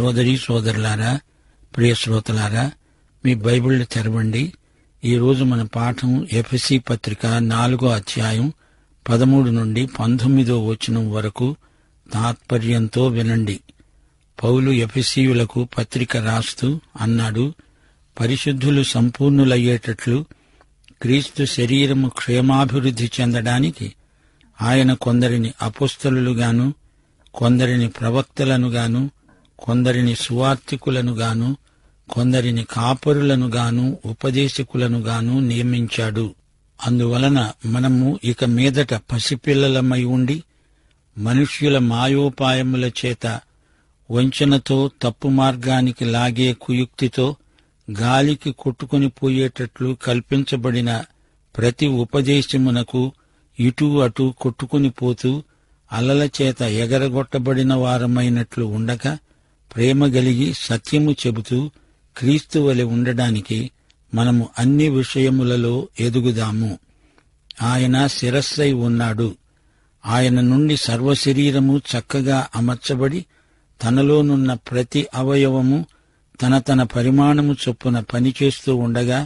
సోదరీ సోదరులారా, ప్రియ శ్రోతలారా, మీ బైబిళ్లు తెరవండి. ఈరోజు మన పాఠం ఎఫెసీ పత్రిక 4వ అధ్యాయం 13 నుండి 19వ వచనం వరకు తాత్పర్యంతో వినండి. పౌలు ఎఫెసీయులకు పత్రిక రాస్తూ అన్నాడు, పరిశుద్ధులు సంపూర్ణులయ్యేటట్లు క్రీస్తు శరీరము క్షేమాభివృద్ధి చెందడానికి ఆయన కొందరిని అపోస్తలులుగాను, కొందరిని ప్రవక్తలనుగాను, కొందరిని సువార్తికులనుగాను, కొందరిని కాపరులనుగాను, ఉపదేశకులనుగాను నియమించాడు. అందువలన మనము ఇక మీదట పసిపిల్లలమై ఉండి మనుష్యుల మాయోపాయముల చేత వంచనతో తప్పు మార్గానికి లాగే కుయుక్తితో గాలికి కొట్టుకొని పోయేటట్లు కల్పించబడిన ప్రతి ఉపదేశమునకు ఇటూ అటూ కొట్టుకుని పోతూ అలల చేత ఎగరగొట్టబడిన వారమైనట్లు ఉండక ప్రేమ గలిగి సత్యము చెబుతూ క్రీస్తు వలె ఉండడానికి మనము అన్ని విషయములలో ఎదుగుదాము. ఆయన శిరస్సై ఉన్నాడు. ఆయన నుండి సర్వశరీరము చక్కగా అమర్చబడి తనలోనున్న ప్రతి అవయవము తన పరిమాణము చొప్పున పనిచేస్తూ ఉండగా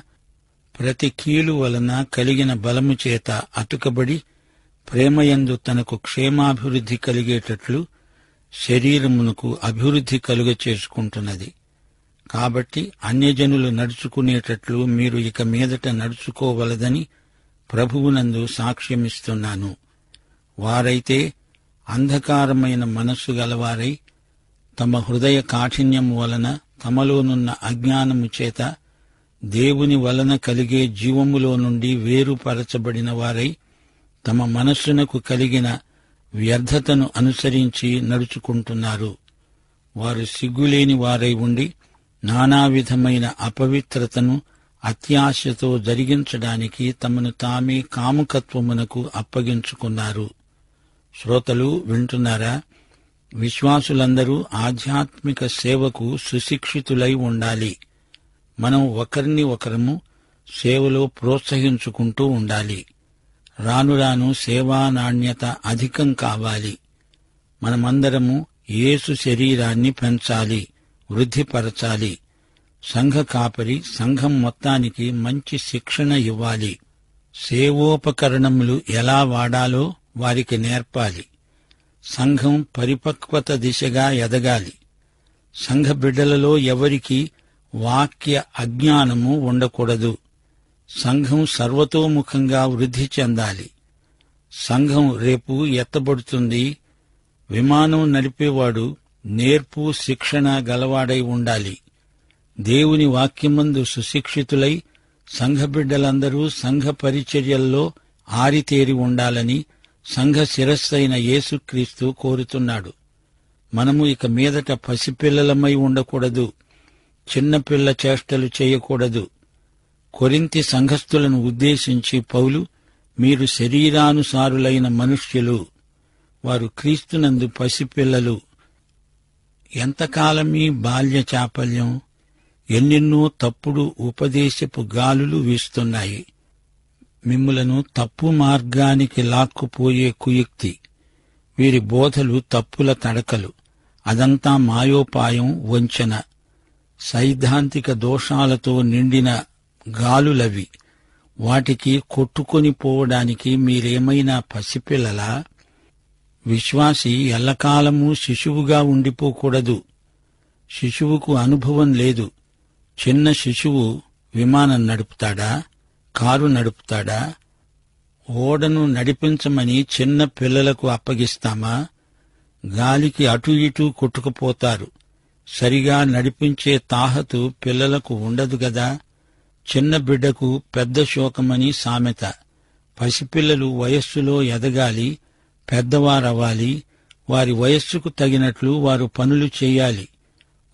ప్రతి కీలు వలన కలిగిన బలము చేత అతుకబడి ప్రేమయందు తనకు క్షేమాభివృద్ధి కలిగేటట్లు శరీరమునకు అభివృద్ధి కలుగ చేసుకుంటున్నది. కాబట్టి అన్యజనులు నడుచుకునేటట్లు మీరు ఇక మీదట నడుచుకోవలదని ప్రభువునందు సాక్ష్యమిస్తున్నాను. వారైతే అంధకారమైన మనస్సు గలవారై తమ హృదయ కాఠిన్యము వలన తమలోనున్న అజ్ఞానము చేత దేవుని వలన కలిగే జీవములో నుండి వేరుపరచబడిన వారై తమ మనస్సునకు కలిగిన వ్యర్థతను అనుసరించి నడుచుకుంటున్నారు. వారు సిగ్గులేని వారై ఉండి నానావిధమైన అపవిత్రతను అత్యాశతో జరిగించడానికి తమను తామే కాముకత్వమునకు అప్పగించుకున్నారు. శ్రోతలు వింటున్నారా? విశ్వాసులందరూ ఆధ్యాత్మిక సేవకు సుశిక్షితులై ఉండాలి. మనం ఒకరిని ఒకరము సేవలో ప్రోత్సహించుకుంటూ ఉండాలి. రాను రాను సేవా నాణ్యత అధికం కావాలి. మనమందరము యేసు శరీరాన్ని పెంచాలి, వృద్ధిపరచాలి. సంఘ కాపరి సంఘం మొత్తానికి మంచి శిక్షణ ఇవ్వాలి. సేవోపకరణములు ఎలా వాడాలో వారికి నేర్పాలి. సంఘం పరిపక్వత దిశగా ఎదగాలి. సంఘ బిడ్డలలో ఎవరికి వాక్య అజ్ఞానము ఉండకూడదు. సంఘం సర్వతోముఖంగా వృద్ధి చెందాలి. సంఘం రేపు ఎత్తబడుతుంది. విమానం నడిపేవాడు నేర్పు శిక్షణ గలవాడై ఉండాలి. దేవుని వాక్యమందు సుశిక్షితులై సంఘ బిడ్డలందరూ సంఘ పరిచర్యల్లో ఆరితేరి ఉండాలని సంఘ శిరస్సైన యేసుక్రీస్తు కోరుతున్నాడు. మనము ఇక మీదట పసిపిల్లలమై ఉండకూడదు. చిన్నపిల్ల చేష్టలు చేయకూడదు. కొరింథీ సంఘస్థులను ఉద్దేశించి పౌలు, మీరు శరీరానుసారులైన మనుష్యులు, వారు క్రీస్తునందు పసిపిల్లలు. ఎంతకాలమీ బాల్య చాపల్యం, ఎన్నెన్నో తప్పుడు ఉపదేశపు గాలులు వీస్తున్నాయి. మిమ్ములను తప్పు మార్గానికి లాక్కుపోయే కుయుక్తి, వీరి బోధలు తప్పుల తడకలు, అదంతా మాయోపాయం, వంచన, సైద్ధాంతిక దోషాలతో నిండిన గాలులవి. వాటికి కొట్టుకొని పోవడానికి మీరేమైనా పసిపిల్లలా? విశ్వాసి ఎల్లకాలమూ శిశువుగా ఉండిపోకూడదు. శిశువుకు అనుభవం లేదు. చిన్న శిశువు విమానం నడుపుతాడా? కారు నడుపుతాడా? ఓడను నడిపించమని చిన్న పిల్లలకు అప్పగిస్తామా? గాలికి అటూ ఇటూ కొట్టుకుపోతారు. సరిగా నడిపించే తాహతు పిల్లలకు ఉండదు గదా. చిన్న బిడ్డకు పెద్ద శోకమని సామెత. పసిపిల్లలు వయస్సులో ఎదగాలి, పెద్దవారవ్వాలి. వారి వయస్సుకు తగినట్లు వారు పనులు చేయాలి.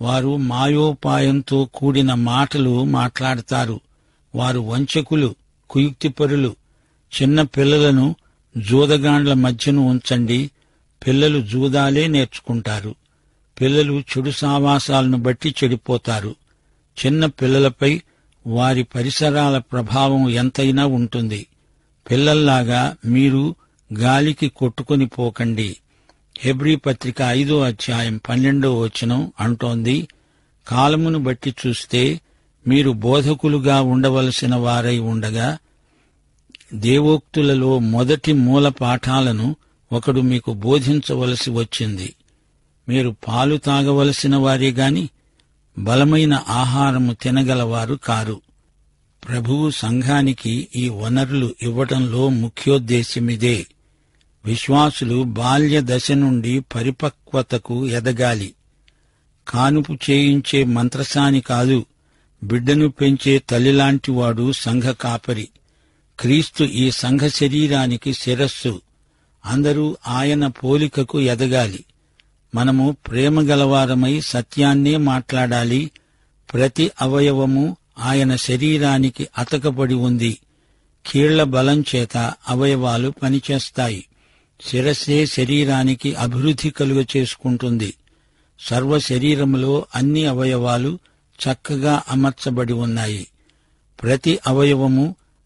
వారు మాయోపాయంతో కూడిన మాటలు మాట్లాడతారు. వారు వంచకులు, కుయుక్తిపరులు. చిన్న పిల్లలను జూదగాండ్ల మధ్యను ఉంచండి. పిల్లలు జూదాలే నేర్చుకుంటారు. పిల్లలు చెడు సావాసాలను బట్టి చెడిపోతారు. చిన్న పిల్లలపై వారి పరిసరాల ప్రభావం ఎంతైనా ఉంటుంది. పిల్లల్లాగా మీరు గాలికి కొట్టుకొని పోకండి. హెబ్రీ పత్రిక 5వ అధ్యాయం 12వ వచనం అంటోంది, కాలమును బట్టి చూస్తే మీరు బోధకులుగా ఉండవలసిన వారై ఉండగా దేవోక్తులలో మొదటి మూల పాఠాలను ఒకడు మీకు బోధించవలసి వచ్చింది. మీరు పాలు తాగవలసిన వారే గాని బలమైన ఆహారము తినగలవారు కారు. ప్రభువు సంఘానికి ఈ వనరులు ఇవ్వటంలో ముఖ్యోద్దేశ్యమిదే. విశ్వాసులు బాల్య దశ నుండి పరిపక్వతకు ఎదగాలి. కానుపు చేయించే మంత్రసాని కాదు, బిడ్డను పెంచే తల్లిలాంటివాడు సంఘ కాపరి. క్రీస్తు ఈ సంఘ శరీరానికి శిరస్సు. అందరూ ఆయన పోలికకు ఎదగాలి. మనము ప్రేమగలవారమై సత్యాన్నే మాట్లాడాలి. ప్రతి అవయవము ఆయన శరీరానికి అతకబడి ఉంది. కీళ్ల బలం చేత అవయవాలు పనిచేస్తాయి. శిరస్సే శరీరానికి అభివృద్ధి కలుగచేసుకుంటుంది. సర్వ శరీరములో అన్ని అవయవాలు చక్కగా అమర్చబడి ఉన్నాయి. ప్రతి అవయవము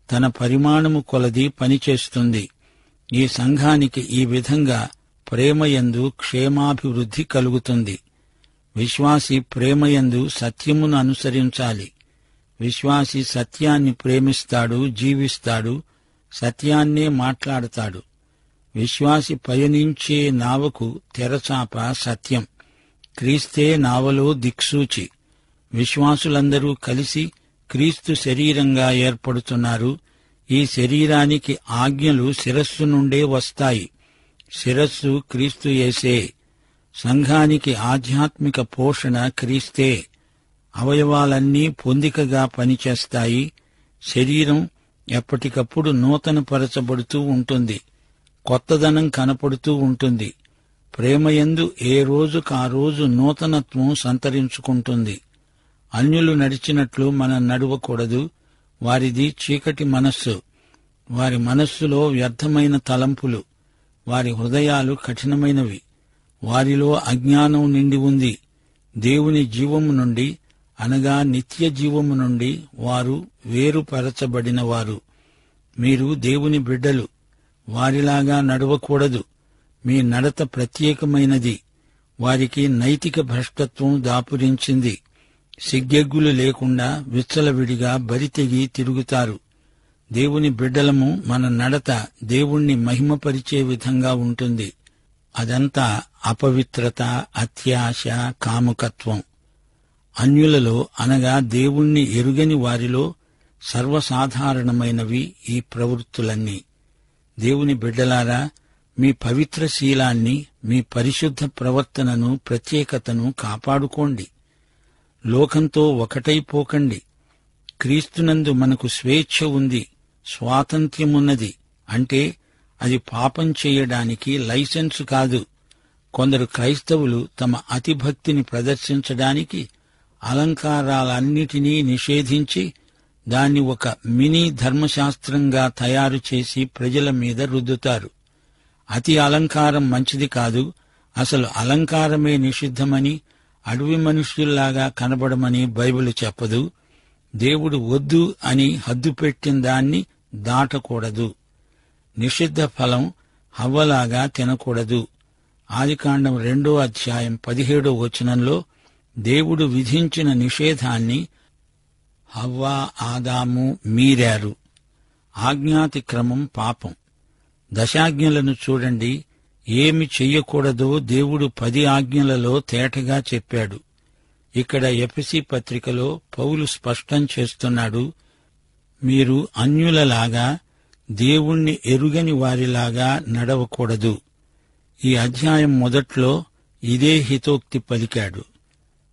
తన పరిమాణము కొలది పనిచేస్తుంది. ఈ సంఘానికి ఈ విధంగా ప్రేమయందు క్షేమాభివృద్ధి కలుగుతుంది. విశ్వాసి ప్రేమయందు సత్యమును అనుసరించాలి. విశ్వాసి సత్యాన్ని ప్రేమిస్తాడు, జీవిస్తాడు, సత్యాన్నే మాట్లాడతాడు. విశ్వాసి పయనించే నావకు తెరచాప సత్యం. క్రీస్తే నావలో దిక్సూచి. విశ్వాసులందరూ కలిసి క్రీస్తు శరీరంగా ఏర్పడుతున్నారు. ఈ శరీరానికి ఆజ్ఞలు శిరస్సు నుండే వస్తాయి. శిరస్సు క్రీస్తు యేసే. సంఘానికి ఆధ్యాత్మిక పోషణ క్రీస్తే. అవయవాలన్నీ పొందికగా పనిచేస్తాయి. శరీరం ఎప్పటికప్పుడు నూతనపరచబడుతూ ఉంటుంది. కొత్తదనం కనపడుతూ ఉంటుంది. ప్రేమయందు ఏ రోజుకా రోజు నూతనత్వం సంతరించుకుంటుంది. అన్యులు నడిచినట్లు మనం నడవకూడదు. వారిది చీకటి మనస్సు. వారి మనస్సులో వ్యర్థమైన తలంపులు. వారి హృదయాలు కఠినమైనవి. వారిలో అజ్ఞానం నిండి ఉంది. దేవుని జీవము నుండి అనగా నిత్య జీవము నుండి వారు వేరుపరచబడినవారు. మీరు దేవుని బిడ్డలు. వారిలాగా నడవకూడదు. మీ నడత ప్రత్యేకమైనది. వారికి నైతిక భ్రష్టత్వం దాపురించింది. సిగ్గెగ్గులు లేకుండా విచ్చలవిడిగా బరితెగి తిరుగుతారు. దేవుని బిడ్డలము మన నడత దేవుణ్ణి మహిమపరిచే విధంగా ఉంటుంది. అదంతా అపవిత్రత, అత్యాశ, కాముకత్వం. అన్యులలో అనగా దేవుణ్ణి ఎరుగని వారిలో సర్వసాధారణమైనవి ఈ ప్రవృత్తులన్నీ. దేవుని బిడ్డలారా, మీ పవిత్రశీలాన్ని, మీ పరిశుద్ధ ప్రవర్తనను, ప్రత్యేకతను కాపాడుకోండి. లోకంతో ఒకటైపోకండి. క్రీస్తునందు మనకు స్వేచ్ఛ ఉంది, స్వాతంత్ర్యమున్నది. అంటే అది పాపం చేయడానికి లైసెన్సు కాదు. కొందరు క్రైస్తవులు తమ అతిభక్తిని ప్రదర్శించడానికి అలంకారాలన్నిటినీ నిషేధించి దాన్ని ఒక మినీ ధర్మశాస్త్రంగా తయారు చేసి ప్రజల మీద రుద్దుతారు. అతి అలంకారం మంచిది కాదు. అసలు అలంకారమే నిషిద్ధమని, అడవి మనుష్యుల్లాగా కనబడమని బైబిలు చెప్పదు. దేవుడు వద్దు అని హద్దు పెట్టిన దాన్ని దాటకూడదు. నిషిద్ధ ఫలం హవ్వలాగా తినకూడదు. ఆదికాండం 2వ అధ్యాయం 17వ వచనంలో దేవుడు విధించిన నిషేధాన్ని హవ్వ, ఆదాము మీరారు. ఆజ్ఞాతిక్రమం పాపం. దశాజ్ఞలను చూడండి. ఏమి చెయ్యకూడదో దేవుడు 10 ఆజ్ఞలలో తేటగా చెప్పాడు. ఇక్కడ ఎఫెసీ పత్రికలో పౌలు స్పష్టం చేస్తున్నాడు, మీరు అన్యులలాగా దేవుణ్ణి ఎరుగని వారిలాగా నడవకూడదు. ఈ అధ్యాయం మొదట్లో ఇదే హితోక్తి పలికాడు.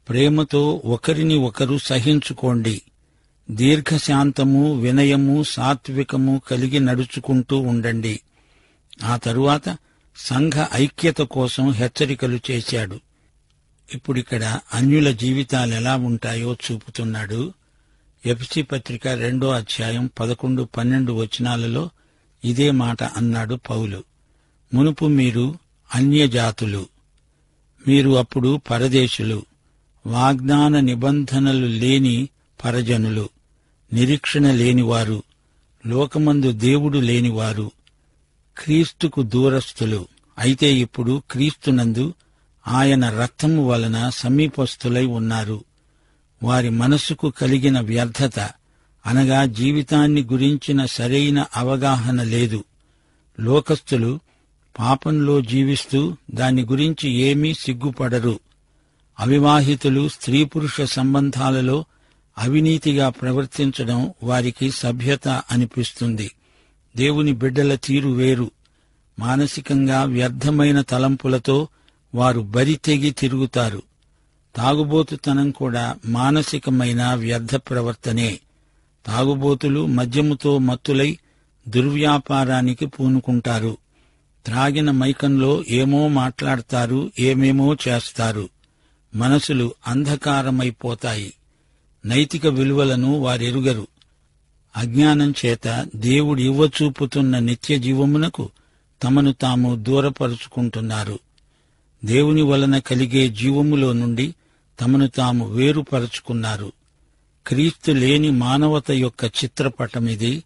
ప్రేమతో ఒకరిని ఒకరు సహించుకోండి. దీర్ఘశాంతము, వినయము, సాత్వికము కలిగి నడుచుకుంటూ ఉండండి. ఆ తరువాత సంఘ ఐక్యత కోసం హెచ్చరికలు చేశాడు. ఇప్పుడిక్కడ అన్యుల జీవితాలెలా ఉంటాయో చూపుతున్నాడు. ఎఫెసీ పత్రిక 2వ అధ్యాయం 11, 12 వచనాలలో ఇదే మాట అన్నాడు పౌలు. మునుపు మీరు అన్యజాతులు, మీరు అప్పుడు పరదేశులు, వాగ్దాన నిబంధనలు లేని పరజనులు, నిరీక్షణ లేనివారు, లోకమందు దేవుడు లేనివారు, క్రీస్తుకు దూరస్థులు, అయితే ఇప్పుడు క్రీస్తునందు ఆయన రక్తము వలన సమీపస్థులై ఉన్నారు. వారి మనస్సుకు కలిగిన వ్యర్థత అనగా జీవితాన్ని గురించిన సరైన అవగాహన లేదు. లోకస్తులు పాపంలో జీవిస్తూ దాని గురించి ఏమీ సిగ్గుపడరు. అవివాహితులు స్త్రీ పురుష సంబంధాలలో అవినీతిగా ప్రవర్తించడం వారికి సభ్యత అనిపిస్తుంది. దేవుని బిడ్డల తీరు వేరు. మానసికంగా వ్యర్థమైన తలంపులతో వారు బరితెగి తిరుగుతారు. తాగుబోతుతనం కూడా మానసికమైన వ్యర్థ ప్రవర్తనే. తాగుబోతులు మద్యముతో మత్తులై దుర్వ్యాపారానికి పూనుకుంటారు. త్రాగిన మైకంలో ఏమో మాట్లాడతారు, ఏమేమో చేస్తారు. మనసులు అంధకారమైపోతాయి. నైతిక విలువలను వారెరుగరు. అజ్ఞానం చేత దేవుడు ఇవ్వచూపుతున్న నిత్య జీవమునకు తమను తాము దూరపరుచుకుంటున్నారు. దేవుని వలన కలిగే జీవములో నుండి తమను తాము వేరుపరుచుకున్నారు. క్రీస్తు లేని మానవత యొక్క చిత్రపటమిది.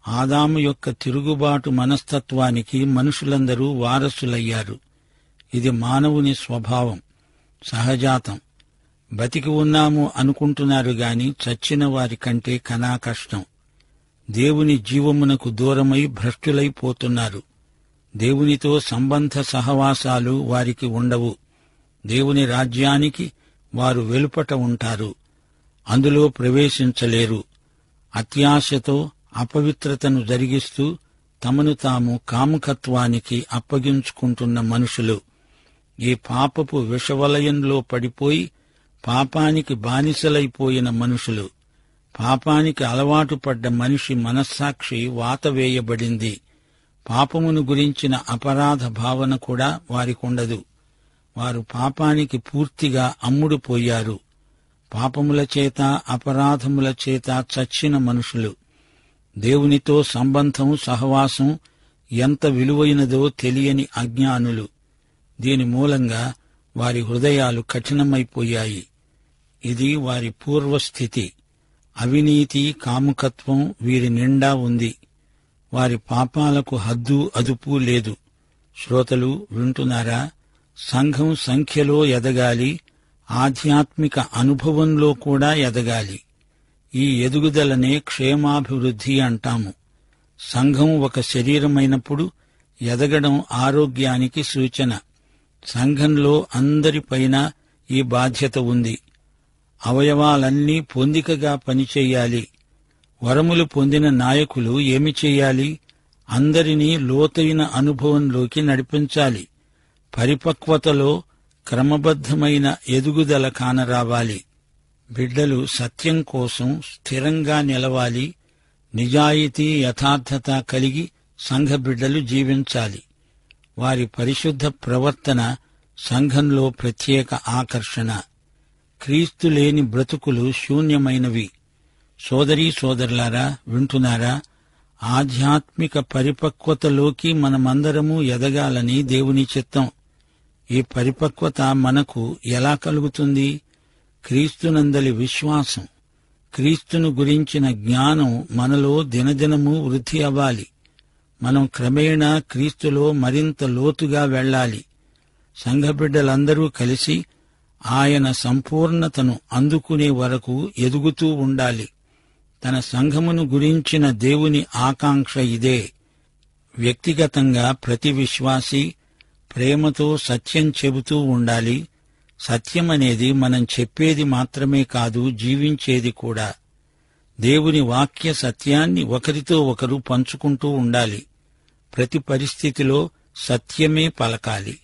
ఆదాము యొక్క తిరుగుబాటు మనస్తత్వానికి మనుషులందరూ వారసులయ్యారు. ఇది మానవుని స్వభావం, సహజాతం. బతికి ఉన్నాము అనుకుంటున్నారు గాని చచ్చిన వారి కంటే కనా కష్టం. దేవుని జీవమునకు దూరమై భ్రష్టులైపోతున్నారు. దేవునితో సంబంధ సహవాసాలు వారికి ఉండవు. దేవుని రాజ్యానికి వారు వెలుపట ఉంటారు. అందులో ప్రవేశించలేరు. అత్యాశతో అపవిత్రతను జరిగిస్తూ తమను తాము కాముకత్వానికి అప్పగించుకుంటున్న మనుషులు. ఈ పాపపు విషవలయంలో పడిపోయి పాపానికి బానిసలైపోయిన మనుషులు. పాపానికి అలవాటు పడ్డ మనిషి మనస్సాక్షి వాతవేయబడింది. పాపమును గురించిన అపరాధ భావన కూడా వారికుండదు. వారు పాపానికి పూర్తిగా అమ్ముడుపోయారు. పాపముల చేత అపరాధముల చేత చచ్చిన మనుషులు. దేవునితో సంబంధం సహవాసం ఎంత విలువైనదో తెలియని అజ్ఞానులు. దీని మూలంగా వారి హృదయాలు కఠినమైపోయాయి. ఇది వారి పూర్వస్థితి. అవినీతి, కాముకత్వం వీరి నిండా ఉంది. వారి పాపాలకు హద్దు అదుపు లేదు. శ్రోతలు వింటున్నారా? సంఘం సంఖ్యలో ఎదగాలి, ఆధ్యాత్మిక అనుభవంలో కూడా ఎదగాలి. ఈ ఎదుగుదలనే క్షేమాభివృద్ధి అంటాము. సంఘం ఒక శరీరమైనప్పుడు ఎదగడం ఆరోగ్యానికి సూచన. సంఘంలో అందరిపైన ఈ బాధ్యత ఉంది. అవయవాలన్నీ పొందికగా పనిచేయాలి. వరములు పొందిన నాయకులు ఏమి చేయాలి? అందరినీ లోతైన అనుభవంలోకి నడిపించాలి. పరిపక్వతలో క్రమబద్ధమైన ఎదుగుదల కానరావాలి. బిడ్డలు సత్యం కోసం స్థిరంగా నిలవాలి. నిజాయితీ, యథార్థత కలిగి సంఘ బిడ్డలు జీవించాలి. వారి పరిశుద్ధ ప్రవర్తన సంఘంలో ప్రత్యేక ఆకర్షణ. క్రీస్తు లేని బ్రతుకులు శూన్యమైనవి. సోదరీ సోదరులారా, వింటున్నారా? ఆధ్యాత్మిక పరిపక్వతలోకి మనమందరము ఎదగాలని దేవుని చిత్తం. ఈ పరిపక్వత మనకు ఎలా కలుగుతుంది? క్రీస్తునందలి విశ్వాసం, క్రీస్తును గురించిన జ్ఞానం మనలో దినదినము వృద్ధి అవ్వాలి. మనం క్రమేణా క్రీస్తులో మరింత లోతుగా వెళ్ళాలి. సంఘబిడ్డలందరూ కలిసి ఆయన సంపూర్ణతను అందుకునే వరకు ఎదుగుతూ ఉండాలి. తన సంఘమును గురించిన దేవుని ఆకాంక్ష ఇదే. వ్యక్తిగతంగా ప్రతి విశ్వాసి ప్రేమతో సత్యం చెబుతూ ఉండాలి. సత్యమనేది మనం చెప్పేది మాత్రమే కాదు, జీవించేది కూడా. దేవుని వాక్య సత్యాన్ని ఒకరితో ఒకరు పంచుకుంటూ ఉండాలి. ప్రతి పరిస్థితిలో సత్యమే పలకాలి.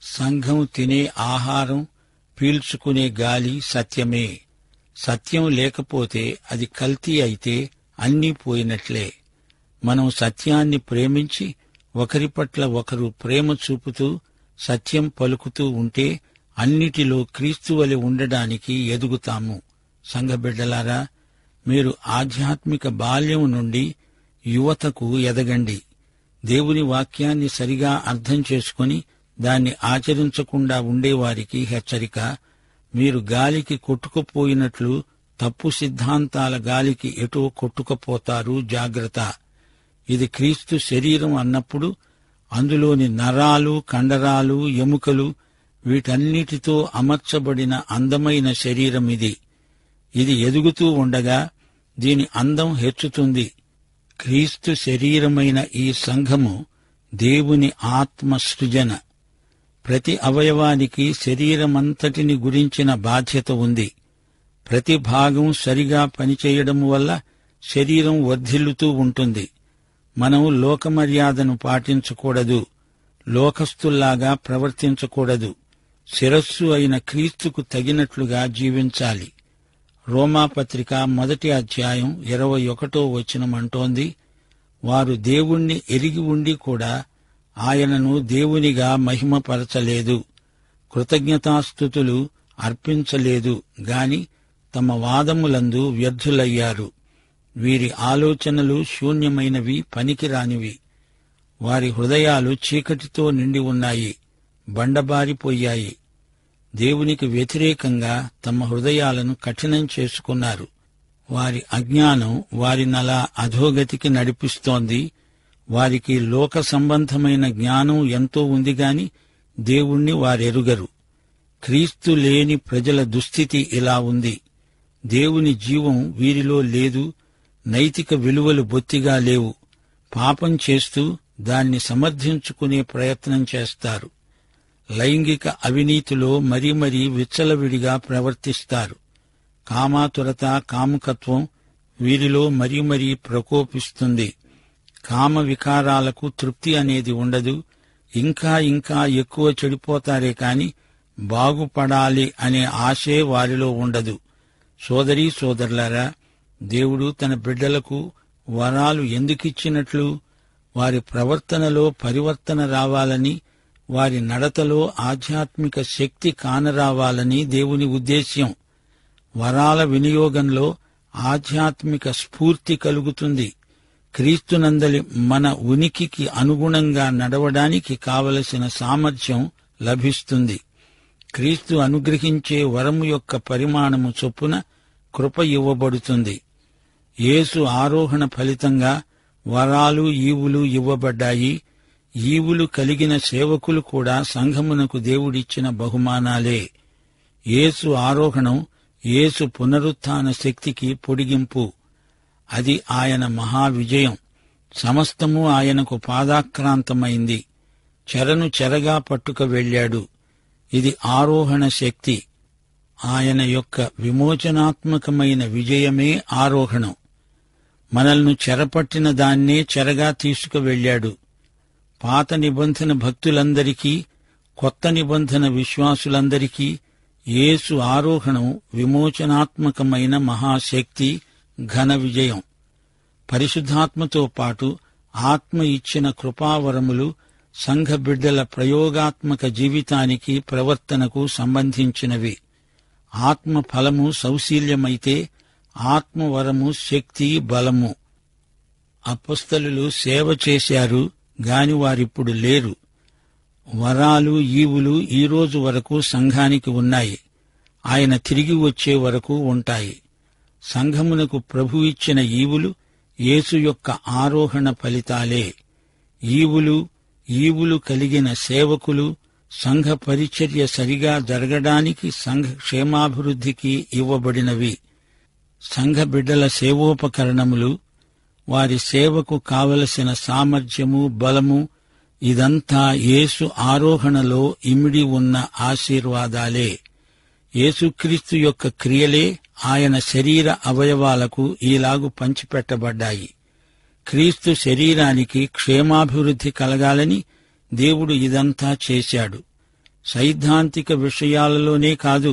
సంఘం తినే ఆహారం, పీల్చుకునే గాలి సత్యమే. సత్యం లేకపోతే అది కల్తీ అయితే అన్నీ పోయినట్లే. మనం సత్యాన్ని ప్రేమించి ఒకరి పట్ల ఒకరు ప్రేమ చూపుతూ సత్యం పలుకుతూ ఉంటే అన్నిటిలో క్రీస్తు వలె ఉండడానికి ఎదుగుతాము. సంఘబిడ్డలారా, మీరు ఆధ్యాత్మిక బాల్యం నుండి యువతకు ఎదగండి. దేవుని వాక్యాన్ని సరిగా అర్థం చేసుకుని దాన్ని ఆచరించకుండా ఉండేవారికి హెచ్చరిక. మీరు గాలికి కొట్టుకుపోయినట్లు తప్పు సిద్ధాంతాల గాలికి ఎటో కొట్టుకుపోతారు. జాగ్రత్త. ఇది క్రీస్తు శరీరం అన్నప్పుడు అందులోని నరాలు, కండరాలు, ఎముకలు వీటన్నిటితో అమర్చబడిన అందమైన శరీరం ఇది. ఇది ఎదుగుతూ ఉండగా దీని అందం హెచ్చుతుంది. క్రీస్తు శరీరమైన ఈ సంఘము దేవుని ఆత్మ సృజన. ప్రతి అవయవానికి శరీరమంతటిని గురించిన బాధ్యత ఉంది. ప్రతి భాగం సరిగా పనిచేయడం వల్ల శరీరం వర్ధిల్లుతూ ఉంటుంది. మనం లోకమర్యాదను పాటించకూడదు, లోకస్తుల్లాగా ప్రవర్తించకూడదు. శిరస్సు అయిన క్రీస్తుకు తగినట్లుగా జీవించాలి. రోమాపత్రిక 1వ అధ్యాయం 21వ వచనం అంటోంది, వారు దేవుణ్ణి ఎరిగి ఉండి కూడా ఆయనను దేవునిగా మహిమపరచలేదు, కృతజ్ఞతాస్తుతులు అర్పించలేదు గాని తమ వాదములందు వ్యర్థులయ్యారు. వీరి ఆలోచనలు శూన్యమైనవి, పనికిరానివి. వారి హృదయాలు చీకటితో నిండి ఉన్నాయి, బండబారిపోయాయి. దేవునికి వ్యతిరేకంగా తమ హృదయాలను కఠినం చేసుకున్నారు. వారి అజ్ఞానం వారినలా అధోగతికి నడిపిస్తోంది. వారికి లోక సంబంధమైన జ్ఞానం ఎంతో ఉంది గాని దేవుణ్ణి వారెరుగరు. క్రీస్తు లేని ప్రజల దుస్థితి ఇలా ఉంది. దేవుని జీవం వీరిలో లేదు. నైతిక విలువలు బొత్తిగా లేవు. పాపం చేస్తూ దాన్ని సమర్థించుకునే ప్రయత్నం చేస్తారు. లైంగిక అవినీతిలో మరీ విచ్చలవిడిగా ప్రవర్తిస్తారు. కామాతురత, కాముకత్వం వీరిలో మరీ ప్రకోపిస్తుంది. కామ వికారాలకు తృప్తి అనేది ఉండదు. ఇంకా ఎక్కువ చెడిపోతారే కాని బాగుపడాలి అనే ఆశే వారిలో ఉండదు. సోదరీ సోదరులారా, దేవుడు తన బిడ్డలకు వరాలు ఎందుకిచ్చినట్లు? వారి ప్రవర్తనలో పరివర్తన రావాలని, వారి నడతలో ఆధ్యాత్మిక శక్తి కానరావాలని దేవుని ఉద్దేశ్యం. వరాల వినియోగంలో ఆధ్యాత్మిక స్ఫూర్తి కలుగుతుంది. క్రీస్తునందలి మన ఉనికికి అనుగుణంగా నడవడానికి కావలసిన సామర్థ్యం లభిస్తుంది. క్రీస్తు అనుగ్రహించే వరము యొక్క పరిమాణము చొప్పున కృప ఇవ్వబడుతుంది. యేసు ఆరోహణ ఫలితంగా వరాలు, ఈవులు ఇవ్వబడ్డాయి. ఈవులు కలిగిన సేవకులు కూడా సంఘమునకు దేవుడిచ్చిన బహుమానాలే. యేసు ఆరోహణం యేసు పునరుత్థాన శక్తికి పొడిగింపు. అది ఆయన మహావిజయం. సమస్తము ఆయనకు పాదాక్రాంతమైంది. చెరను చెరగా పట్టుక వెళ్లాడు. ఇది ఆరోహణ శక్తి. ఆయన యొక్క విమోచనాత్మకమైన విజయమే ఆరోహణం. మనల్ని చెరపట్టిన దాన్నే చెరగా తీసుకువెళ్లాడు. పాత నిబంధన భక్తులందరికీ, కొత్త నిబంధన విశ్వాసులందరికీ యేసు ఆరోహణం విమోచనాత్మకమైన మహాశక్తి, ఘన విజయం. పరిశుద్ధాత్మతో పాటు ఆత్మ ఇచ్చిన కృపావరములు సంఘ బిడ్డల ప్రయోగాత్మక జీవితానికి, ప్రవర్తనకు సంబంధించినవి. ఆత్మ ఫలము సౌశీల్యమైతే ఆత్మవరము శక్తి, బలము. అపొస్తలులు సేవ చేశారు గాని వారిప్పుడు లేరు. వరాలు, ఈవులు ఈ రోజు వరకు సంఘానికి ఉన్నాయి. ఆయన తిరిగి వచ్చే వరకు ఉంటాయి. సంఘమునకు ప్రభు ఇచ్చిన ఈవులు యేసు యొక్క ఆరోహణ ఫలితాలే. ఈవులు కలిగిన సేవకులు సంఘ పరిచర్య సరిగా జరగడానికి, సంఘ క్షేమాభివృద్ధికి ఇవ్వబడినవి. సంఘ బిడ్డల సేవోపకరణములు, వారి సేవకు కావలసిన సామర్థ్యము, బలము, ఇదంతా యేసు ఆరోహణలో ఇమిడి ఉన్న ఆశీర్వాదాలే. యేసుక్రీస్తు యొక్క క్రియలే ఆయన శరీర అవయవాలకు ఈలాగు పంచిపెట్టబడ్డాయి. క్రీస్తు శరీరానికి క్షేమాభివృద్ధి కలగాలని దేవుడు ఇదంతా చేశాడు. సైద్ధాంతిక విషయాలలోనే కాదు,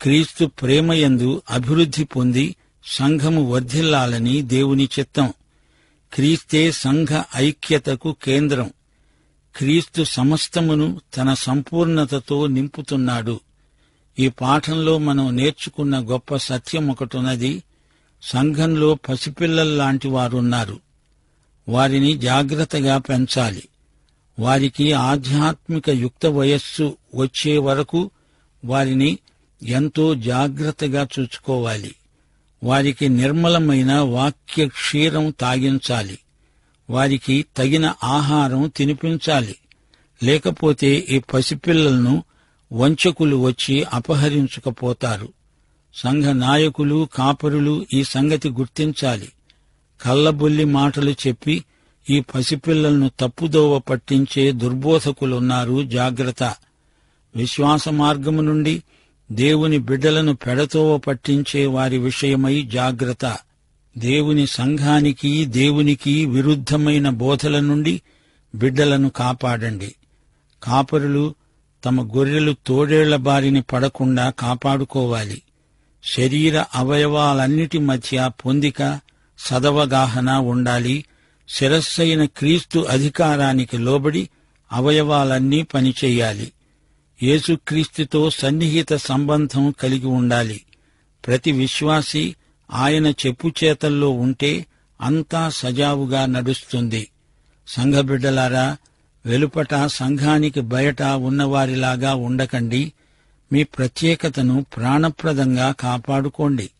క్రీస్తు ప్రేమయందు అభివృద్ధి పొంది సంఘము వర్ధిల్లాలని దేవుని చిత్తం. క్రీస్తే సంఘ ఐక్యతకు కేంద్రం. క్రీస్తు సమస్తమును తన సంపూర్ణతతో నింపుతున్నాడు. ఈ పాఠంలో మనం నేర్చుకున్న గొప్ప సత్యం ఒకటున్నది. సంఘంలో పసిపిల్లల్లాంటి వారున్నారు. వారిని జాగ్రత్తగా పెంచాలి. వారికి ఆధ్యాత్మిక యుక్త వయస్సు వచ్చే వరకు వారిని ఎంతో జాగ్రత్తగా చూసుకోవాలి. వారికి నిర్మలమైన వాక్య క్షీరం తాగించాలి. వారికి తగిన ఆహారం తినిపించాలి. లేకపోతే ఈ పసిపిల్లలను వంచకులు వచ్చి అపహరించుకపోతారు. సంఘ నాయకులు, కాపరులు ఈ సంగతి గుర్తించాలి. కల్లబొల్లి మాటలు చెప్పి ఈ పసిపిల్లలను తప్పుదోవ పట్టించే దుర్బోధకులున్నారు, జాగ్రత్త. విశ్వాస మార్గము నుండి దేవుని బిడ్డలను పెడతోవ పట్టించే వారి విషయమై జాగ్రత్త. దేవుని సంఘానికి, దేవునికి విరుద్ధమైన బోధల నుండి బిడ్డలను కాపాడండి. కాపరులు తమ గొర్రెలు తోడేళ్ల బారిని పడకుండా కాపాడుకోవాలి. శరీర అవయవాలన్నిటి మధ్య పొందిక, సదవగాహన ఉండాలి. శిరస్సైన క్రీస్తు అధికారానికి లోబడి అవయవాలన్నీ పనిచెయ్యాలి. యేసుక్రీస్తుతో సన్నిహిత సంబంధం కలిగి ఉండాలి. ప్రతి విశ్వాసి ఆయన చెప్పుచేతల్లో ఉంటే అంతా సజావుగా నడుస్తుంది. సంఘబిడ్డలారా, వెలుపట సంఘానికి బయట ఉన్నవారిలాగా ఉండకండి. మీ ప్రత్యేకతను ప్రాణప్రదంగా కాపాడుకోండి.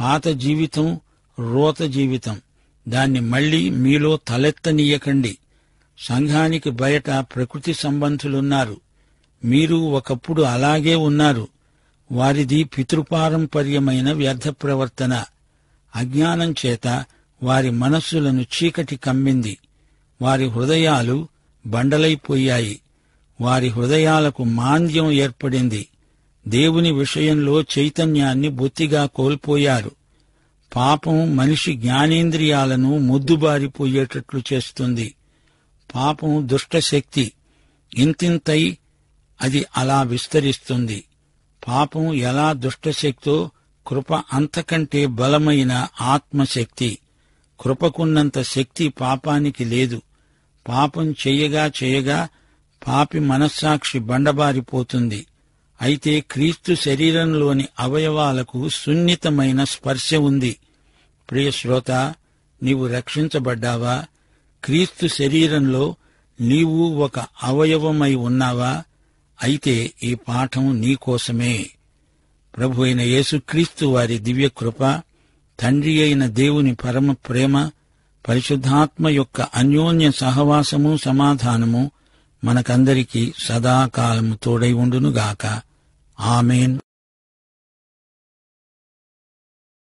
పాత జీవితం రోత జీవితం, దాన్ని మళ్లీ మీలో తలెత్తనీయకండి. సంఘానికి బయట ప్రకృతి సంబంధులున్నారు. మీరు ఒకప్పుడు అలాగే ఉన్నారు. వారిది పితృపారంపర్యమైన వ్యర్థ ప్రవర్తన. అజ్ఞానం చేత వారి మనస్సులను చీకటి కమ్మింది. వారి హృదయాలు బండలైపోయాయి. వారి హృదయాలకు మాంద్యం ఏర్పడింది. దేవుని విషయంలో చైతన్యాన్ని బొత్తిగా కోల్పోయారు. పాపం మనిషి జ్ఞానేంద్రియాలను మొద్దుబారిపోయేటట్లు చేస్తుంది. పాపం దుష్టశక్తి. ఇంతింతై అది అలా విస్తరిస్తుంది. పాపం ఎలా దుష్టశక్తో, కృప అంతకంటే బలమైన ఆత్మశక్తి. కృపకున్నంత శక్తి పాపానికి లేదు. పాపం చెయ్యగా పాపి మనస్సాక్షి బండబారిపోతుంది. అయితే క్రీస్తు శరీరంలోని అవయవాలకు సున్నితమైన స్పర్శ ఉంది. ప్రియ శ్రోత, నీవు రక్షించబడ్డావా? క్రీస్తు శరీరంలో నీవు ఒక అవయవమై ఉన్నావా? అయితే ఈ పాఠం నీకోసమే. ప్రభు అయిన యేసుక్రీస్తు వారి దివ్యకృప, తండ్రి అయిన దేవుని పరమ ప్రేమ, పరిశుద్ధాత్మ యొక్క అన్యోన్య సహవాసము, సమాధానము మనకందరికీ సదాకాలము తోడై ఉండునుగాక. ఆమేన్.